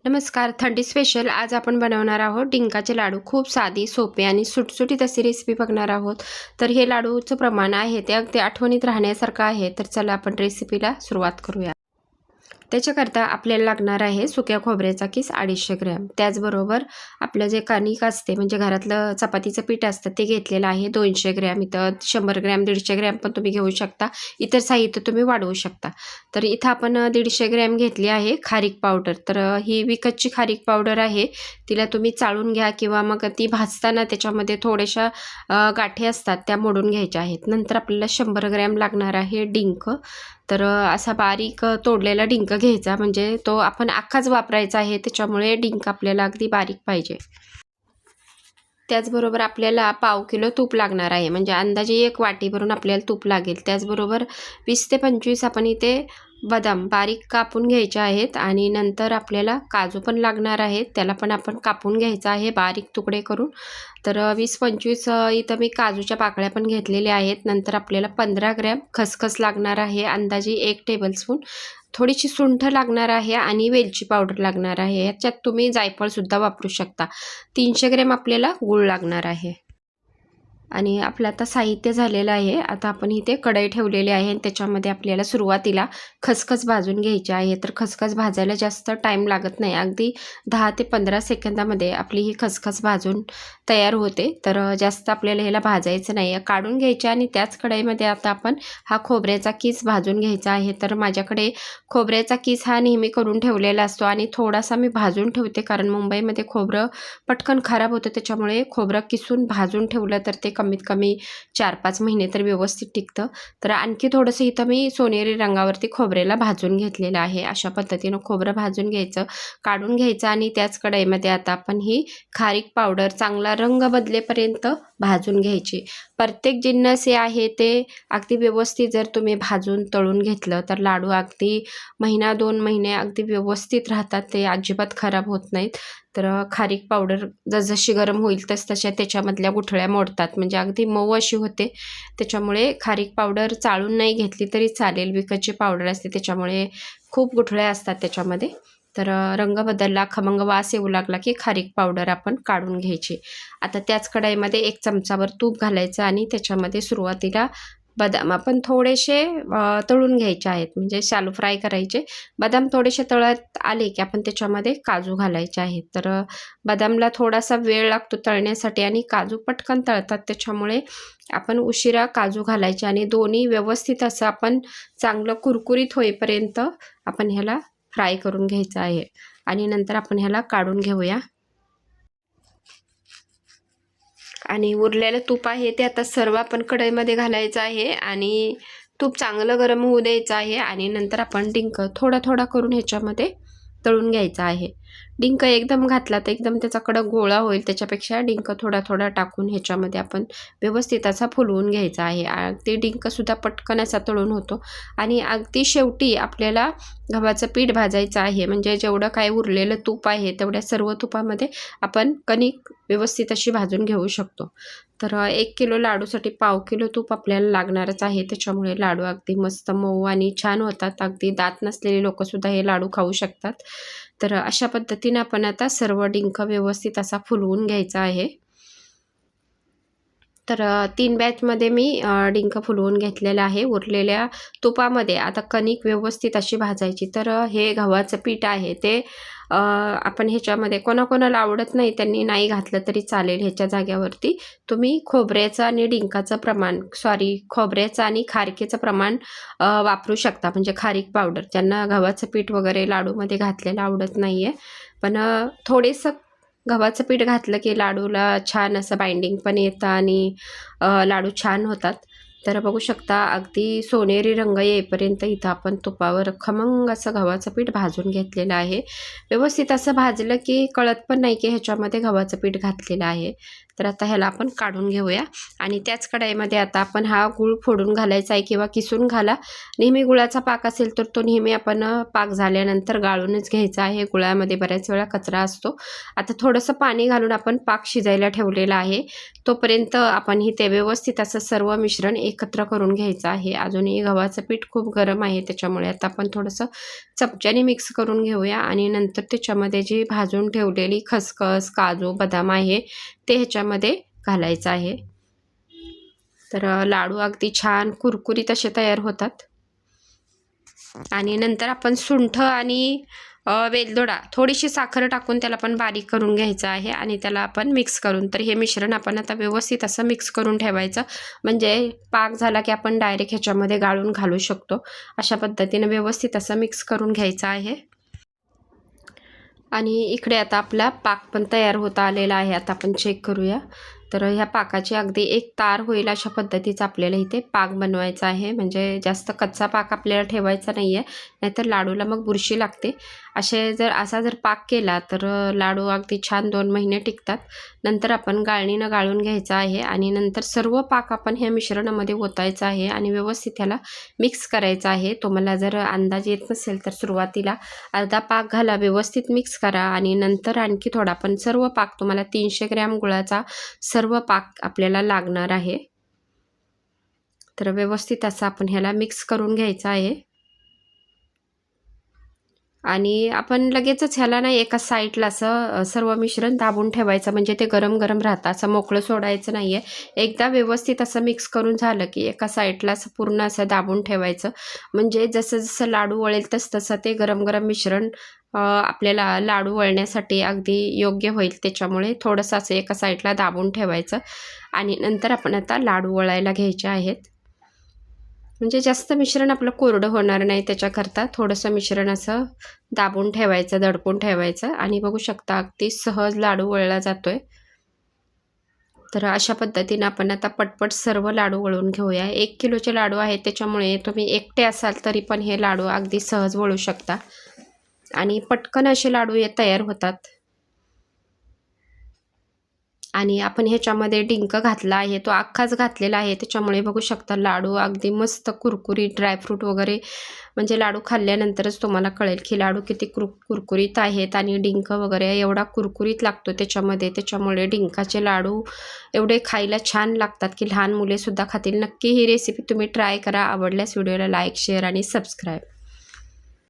नमस्कार. थंडी स्पेशल आज आपण बनवणार आहोत डिंकाचे लाडू. खूप साधी, सोपे आणि सुटसुटीत अशी रेसिपी बघणार आहोत. तर हे लाडूचं प्रमाण आहे ते अगदी आठवणीत राहण्यासारखं आहे. तर चला आपण रेसिपीला सुरुवात करूया. त्याच्याकरता आपल्याला लागणार आहे सुक्या खोबऱ्याचा किस 250 ग्रॅम. त्याचबरोबर आपलं जे कणिक असते म्हणजे घरातलं चपातीचं पीठ असतं ते घेतलेलं आहे 200 ग्रॅम. इथं 100 ग्रॅम 150 ग्रॅम पण तुम्ही घेऊ शकता. इतर साहित्य तुम्ही वाढवू शकता. तर इथं आपण 150 ग्रॅम घेतली आहे खारीक पावडर. तर ही विकतची खारीक पावडर आहे. तिला तुम्ही चाळून घ्या किंवा मग ती भाजताना त्याच्यामध्ये थोड्याशा गाठी असतात त्या मोडून घ्यायच्या आहेत. नंतर आपल्याला 100 ग्रॅम लागणार आहे डिंक. तर असा बारीक तोडलेला डिंक घ्यायचा म्हणजे तो आपण अख्खाच वापरायचा आहे, त्याच्यामुळे डिंक आपल्याला अगदी बारीक पाहिजे. त्याचबरोबर आपल्याला 1/2 किलो तूप लागणार आहे म्हणजे अंदाजे 1 वाटी भरून आपल्याला तूप लागेल. त्याचबरोबर 20 ते 25 आपण इथे बदाम बारीक कापून घ्यायचे आहेत आणि नंतर आपल्याला काजू पण लागणार आहेत. त्याला पण आपण कापून घ्यायचं आहे बारीक तुकडे करून. तर 20-25 इथं मी काजूच्या पाकळ्या पण घेतलेल्या आहेत. नंतर आपल्याला 15 ग्रॅम खसखस लागणार आहे, अंदाजे 1 टेबलस्पून. थोडीशी सुंठ लागणार आहे आणि वेलची पावडर लागणार आहे. याच्यात तुम्ही जायफळसुद्धा वापरू शकता. 300 ग्रॅम आपल्याला गूळ लागणार आहे. आणि आपलं आता साहित्य झालेलं आहे. आता आपण इथे कढई ठेवलेली आहे आणि त्याच्यामध्ये आपल्याला सुरुवातीला खसखस भाजून घ्यायची आहे. तर खसखस भाजायला जास्त टाईम लागत नाही, अगदी 10 ते 15 सेकंदामध्ये आपली ही खसखस भाजून तयार होते. तर जास्त आपल्याला ह्याला भाजायचं नाही, काढून घ्यायचे आणि त्याच कढईमध्ये आता आपण हा खोबऱ्याचा किस भाजून घ्यायचा आहे. तर माझ्याकडे खोबऱ्याचा किस हा नेहमी करून ठेवलेला असतो आणि थोडासा मी भाजून ठेवते, कारण मुंबईमध्ये खोबरं पटकन खराब होतं. त्याच्यामुळे खोबरं किसून भाजून ठेवलं तर ते कमीत कमी 4-5 महिने तर व्यवस्थित टिकतं. तर आणखी थोडंसं इथं मी सोनेरी रंगावरती खोबऱ्याला भाजून घेतलेलं आहे. अशा पद्धतीनं खोबरं भाजून घ्यायचं, काढून घ्यायचं आणि त्याच कढईमध्ये आता आपण ही खारीक पावडर चांगला रंग बदलेपर्यंत भाजून घ्यायची. प्रत्येक जिन्नस हे आहे ते अगदी व्यवस्थित जर तुम्ही भाजून तळून घेतलं तर लाडू अगदी 1-2 महिने अगदी व्यवस्थित राहतात, ते अजिबात खराब होत नाहीत. तर खारीक पावडर जसजशी गरम होईल तसतशा त्याच्यामधल्या गुठळ्या मोडतात, म्हणजे अगदी मऊ अशी होते. त्याच्यामुळे खारीक पावडर चाळून नाही घेतली तरी चालेल, विकतची पावडर असते त्याच्यामुळे खूप गुठळ्या असतात त्याच्यामध्ये. तर रंग बदलला, खमंग वास येऊ लागला की खारीक पावडर आपण काढून घ्यायची. आता त्याच कढईमध्ये 1 चमचाभर तूप घालायचं आणि त्याच्यामध्ये सुरुवातीला बदाम आपण थोडेसे तळून घ्यायचे आहेत, म्हणजे शॅलो फ्राय करायचे. बदाम थोडेसे तळत आले की आपण त्याच्यामध्ये काजू घालायचे आहेत. तर बदामला थोडासा वेळ लागतो तळण्यासाठी आणि काजू पटकन तळतात, त्याच्यामुळे आपण उशिरा काजू घालायचे आणि दोन्ही व्यवस्थित असं आपण चांगलं कुरकुरीत होईपर्यंत आपण ह्याला फ्राय करून घ्यायचं आहे आणि नंतर आपण ह्याला काढून घेऊया. आणि उरलेलं तूप आहे ते आता सर्व आपण कढईमध्ये घालायचं आहे आणि तूप चांगलं गरम होऊ द्यायचं आहे आणि नंतर आपण डिंक थोडा थोडा करून ह्याच्यामध्ये तळून घ्यायचा आहे. डिंक एकदम घातला तर एकदम त्याचा कडक गोळा होईल, त्याच्यापेक्षा डिंक थोडा थोडा टाकून ह्याच्यामध्ये आपण व्यवस्थित असा फुलवून घ्यायचा आहे. ते डिंकसुद्धा पटकन असा तळून होतो. आणि अगदी शेवटी आपल्याला गव्हाचं पीठ भाजायचं आहे, म्हणजे जेवढं काय उरलेलं तूप आहे तेवढ्या सर्व तुपामध्ये आपण कणिक व्यवस्थित अशी भाजून घेऊ शकतो. तर 1 किलो लाडूसाठी 1/2 किलो तूप आपल्याला लागणारच आहे. त्याच्यामुळे लाडू अगदी मस्त मऊ आणि छान होतात. अगदी दात नसलेले लोकंसुद्धा हे लाडू खाऊ शकतात. तर अशा पद्धतीने आपण आता सर्व डिंक व्यवस्थित असा फुलवून घ्यायचा आहे. तर 3 बॅचमध्ये मी डिंक फुलवून घेतलेलं आहे. उरलेल्या तुपामध्ये आता कणिक व्यवस्थित अशी भाजायची. तर हे गव्हाचं पीठ आहे ते आपण ह्याच्यामध्ये कोणाकोणाला आवडत नाही त्यांनी नाही घातलं तरी चालेल. ह्याच्या जाग्यावरती तुम्ही खोबऱ्याचं आणि डिंकाचं प्रमाण खोबऱ्याचं आणि खारकेचं प्रमाण वापरू शकता, म्हणजे खारीक पावडर. ज्यांना गव्हाचं पीठ वगैरे लाडूमध्ये घातलेलं आवडत नाही आहे, पण थोडेसं गव्हाचं पीठ घातलं की लाडूला छान असं बाइंडिंग पण येतं आणि लाडू छान होतात. तर बघू शकता अगदी सोनेरी रंग येईपर्यंत इथं आपण तुपावर खमंग असं गव्हाचं पीठ भाजून घेतलेलं आहे. व्यवस्थित असं भाजलं की कळत पण नाही की ह्याच्यामध्ये गव्हाचं पीठ घातलेलं आहे. तर आता ह्याला आपण काढून घेऊया आणि त्याच कढईमध्ये आता आपण हा गूळ फोडून घालायचा आहे किंवा किसून घाला. नेहमी गुळाचा पाक असेल तर तो नेहमी आपण पाक झाल्यानंतर गाळूनच घ्यायचा आहे. गुळामध्ये बऱ्याच वेळा कचरा असतो. आता थोडंसं पाणी घालून आपण पाक शिजायला ठेवलेला आहे. तोपर्यंत आपण ते व्यवस्थित असं सर्व मिश्रण एकत्र करून घ्यायचं आहे. अजूनही गव्हाचं पीठ खूप गरम आहे, त्याच्यामुळे आता आपण थोडंसं चमच्याने मिक्स करून घेऊया आणि नंतर त्याच्यामध्ये जी भाजून ठेवलेली खसखस, काजू, बदाम आहे ते ह्याच्यामध्ये घालायचं आहे. तर लाडू अगदी छान कुरकुरीत असे तयार होतात. आणि नंतर आपण सुंठ आणि वेलदोडा थोडीशी साखर टाकून त्याला पण बारीक करून घ्यायचं आहे आणि त्याला आपण मिक्स करून, तर हे मिश्रण आपण आता व्यवस्थित असं मिक्स करून ठेवायचं. म्हणजे पाक झाला की आपण डायरेक्ट ह्याच्यामध्ये गाळून घालू शकतो. अशा पद्धतीने व्यवस्थित असं मिक्स करून घ्यायचं आहे. आणि इकडे आता आपला पाक पण तयार होता आलेला आहे. आता आपण चेक करूया. तर ह्या पाकाची अगदी एक तार होईल अशा पद्धतीचा आपल्याला इथे पाक बनवायचा आहे. म्हणजे जास्त कच्चा पाक आपल्याला ठेवायचा नाही आहे, नाहीतर लाडूला मग बुरशी लागते. असा जर पाक केला तर लाडू अगदी छान 2 महिने टिकतात. नंतर आपण गाळणीनं गाळून घ्यायचा आहे आणि नंतर सर्व पाक आपण ह्या मिश्रणामध्ये ओतायचा आहे आणि व्यवस्थित ह्याला मिक्स करायचा आहे. तुम्हाला जर अंदाज येत नसेल तर सुरुवातीला अर्धा पाक घाला, व्यवस्थित मिक्स करा आणि नंतर आणखी थोडा, पण सर्व पाक तुम्हाला 300 ग्रॅम गुळाचा सर्व पाक आपल्याला लागणार आहे. तर व्यवस्थित असं आपण ह्याला मिक्स करून घ्यायचं आहे आणि आपण लगेचच ह्याला ना एका साईडला असं सर्व मिश्रण दाबून ठेवायचं. म्हणजे ते गरम गरम राहतं, असं मोकळं सोडायचं नाही आहे. एकदा व्यवस्थित असं मिक्स करून झालं की एका साईडला असं पूर्ण असं दाबून ठेवायचं. म्हणजे जसं जसं लाडू वळेल तसं ते गरम गरम मिश्रण आपल्याला लाडू वळण्यासाठी अगदी योग्य होईल. त्याच्यामुळे थोडंसं असं एका साईडला दाबून ठेवायचं आणि नंतर आपण आता लाडू वळायला घ्यायचे आहेत. म्हणजे जास्त मिश्रण आपलं कोरडं होणार नाही, त्याच्याकरता थोडंसं मिश्रण असं दाबून ठेवायचं, दडपून ठेवायचं आणि बघू शकता अगदी सहज लाडू वळला जातोय. तर अशा पद्धतीने आपण आता पटपट सर्व लाडू वळून घेऊया. 1 किलोचे लाडू आहेत, त्याच्यामुळे तुम्ही एकटे असाल तरी पण हे लाडू अगदी सहज वळू शकता आणि पटकन असे लाडू तयार होतात. आणि आपण ह्याच्यामध्ये डिंक घातला आहे, तो अख्खाच घातलेला आहे. त्याच्यामुळे बघू शकता लाडू अगदी मस्त कुरकुरीत, ड्रायफ्रूट वगैरे, म्हणजे लाडू खाल्ल्यानंतरच तुम्हाला कळेल की लाडू किती कुरकुरीत आहेत. आणि डिंक वगैरे एवढा कुरकुरीत लागतो त्याच्यामध्ये. त्याच्यामुळे डिंकाचे लाडू एवढे खायला छान लागतात की लहान मुलेसुद्धा खातील. नक्की ही रेसिपी तुम्ही ट्राय करा. आवडल्यास व्हिडिओला लाईक, शेअर आणि सबस्क्राईब.